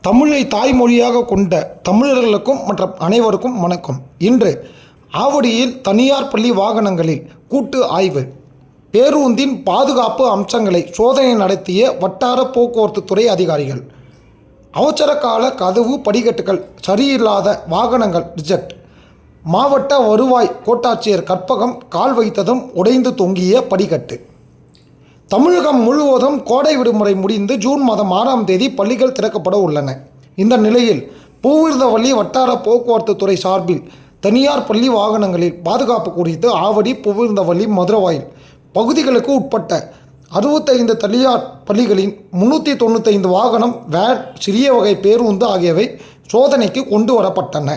தமிழை தாய்மொழியாக கொண்ட தமிழர்களுக்கும் மற்றும் அனைவருக்கும் வணக்கம். இன்று ஆவடியில் தனியார் பள்ளி வாகனங்களில் கூட்டு ஆய்வு. பேருந்தின் பாதுகாப்பு அம்சங்களை சோதனை நடத்திய வட்டார போக்குவரத்து துறை அதிகாரிகள். அவசர கால கதவு படிக்கட்டுகள் சரியில்லாத வாகனங்கள் ரிஜெக்ட். மாவட்ட வருவாய் கோட்டாட்சியர் கற்பகம் கால் வைத்ததும் உடைந்து தொங்கிய படிக்கட்டு. தமிழகம் முழுவதும் கோடை விடுமுறை முடிந்து ஜூன் மாதம் 6ஆம் தேதி பள்ளிகள் திறக்கப்பட உள்ளன. இந்த நிலையில் பூவிருந்தவல்லி வட்டார போக்குவரத்து துறை சார்பில் தனியார் பள்ளி வாகனங்களில் பாதுகாப்பு குறித்து ஆவடி, பூவிருந்தவல்லி, மதுரவாயில் பகுதிகளுக்கு உட்பட்ட 65 தனியார் பள்ளிகளின் 395 வாகனம், வேன், சிறிய வகை பேருந்து ஆகியவை சோதனைக்கு கொண்டு வரப்பட்டன.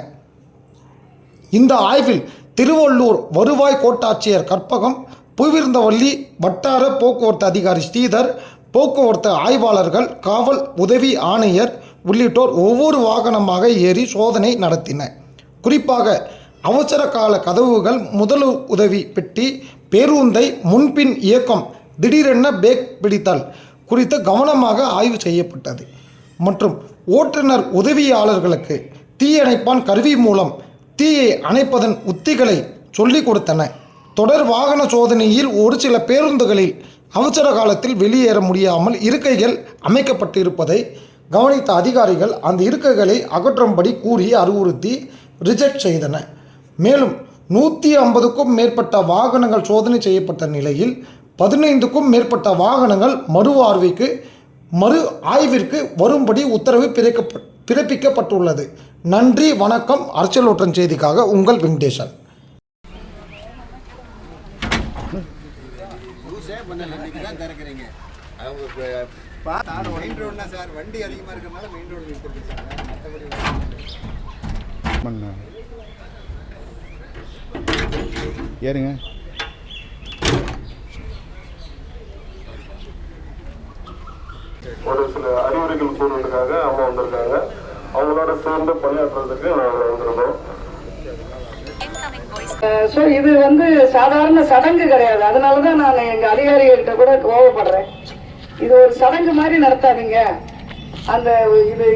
இந்த ஆய்வில் திருவள்ளூர் வருவாய் கோட்டாட்சியர் கற்பகம், பூவிருந்தவல்லி வட்டார போக்குவரத்து அதிகாரி ஸ்ரீதர், போக்குவரத்து ஆய்வாளர்கள், காவல் உதவி ஆணையர் உள்ளிட்டோர் ஒவ்வொரு வாகனமாக ஏறி சோதனை நடத்தினர். குறிப்பாக அவசர கால கதவுகள், முதல் உதவி பெட்டி, பேருந்தை முன்பின் இயக்கம், திடீரென பிரேக் பிடித்தல் குறித்து கவனமாக ஆய்வு செய்யப்பட்டது. மற்றும் ஓட்டுநர் உதவியாளர்களுக்கு தீயணைப்பான் கருவி மூலம் தீயை அணைப்பதன் உத்திகளை சொல்லிக் கொடுத்தன. தொடர் வாகன சோதனையில் ஒரு சில பேருந்துகளில் அவசர காலத்தில் வெளியேற முடியாமல் இருக்கைகள் அமைக்கப்பட்டிருப்பதை கவனித்த அதிகாரிகள் அந்த இருக்கைகளை அகற்றும்படி கூறி அறிவுறுத்தி ரிஜெக்ட் செய்தனர். மேலும் 150க்கும் மேற்பட்ட வாகனங்கள் சோதனை செய்யப்பட்ட நிலையில் 15க்கும் மேற்பட்ட வாகனங்கள் மறு ஆய்விற்கு வரும்படி உத்தரவு பிறப்பிக்கப்பட்டுள்ளது. நன்றி, வணக்கம். அரசியல் ஒற்றன் செய்திக்காக உங்கள் வெங்கடேசன். திறக்கிறீங்க மெயின் ரோடுனா சார் வண்டி அதிகமாக இருக்கிறதுனால மெயின் ரோடு நிறுத்திருக்கு சார். மற்றபடி ஏறுங்க. ஒரு சில அறிவுரைகள் கூறுவதற்காக அம்மா வந்திருக்காங்க. அவங்களோட சேர்ந்து பணியாற்றுறதுக்கு நாங்கள் வந்திருக்கோம். ஸோ இது சாதாரண சடங்கு கிடையாது. அதனாலதான் நான் எங்க அதிகாரிகள்கிட்ட கூட கோவப்படுறேன். இது ஒரு சடங்கு மாதிரி நடத்தாதீங்க. அந்த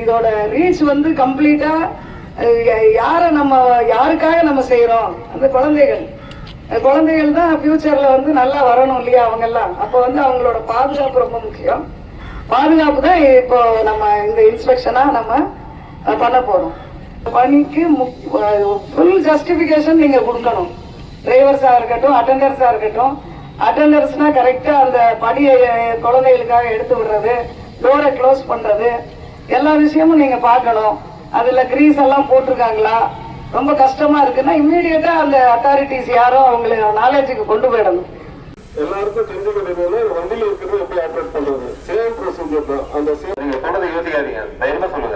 இதோட ரீச் கம்ப்ளீட்டா யாருக்காக நம்ம செய்யறோம், அந்த குழந்தைகள் தான் ஃபியூச்சர்ல நல்லா வரணும் இல்லையா அவங்க எல்லாம். அப்போ அவங்களோட பாதுகாப்பு ரொம்ப முக்கியம். பாதுகாப்பு தான் இப்போ நம்ம இந்த இன்ஸ்பெக்ஷனா நம்ம பண்ண போறோம். பணிக்கு ஃபுல் ஜஸ்டிபிகேஷன் நீங்க கொடுக்கணும். டிரைவர்ஸா இருக்கட்டும், அட்டெண்டர்ஸா இருக்கட்டும். அட்டெண்டர்ஸ்னா கரெக்டா அந்த படியை குழந்தைகளுக்காக எடுத்து விடுறது, டோரை க்ளோஸ் பண்றது, எல்லா விஷயமும் நீங்க பார்க்கணும். அதுல கிரீஸ் எல்லாம் போட்டிருக்காங்களா, ரொம்ப கஷ்டமா இருக்குன்னா இம்மீடியட்டா அந்த அத்தாரிட்டிஸ் யாரோ அவங்களை நாலேஜுக்கு கொண்டு போயிடணும். எல்லாருக்கும் தெரிஞ்சுக்கிட்டது வண்டியில இருக்கிறது எப்படி ஆப்ரேட் பண்றது, சேம் ப்ரொசீஜர் தான். அந்த சேம் நீங்க சொன்னதை யோசிக்காதீங்க, தைரியமா சொல்லுங்க.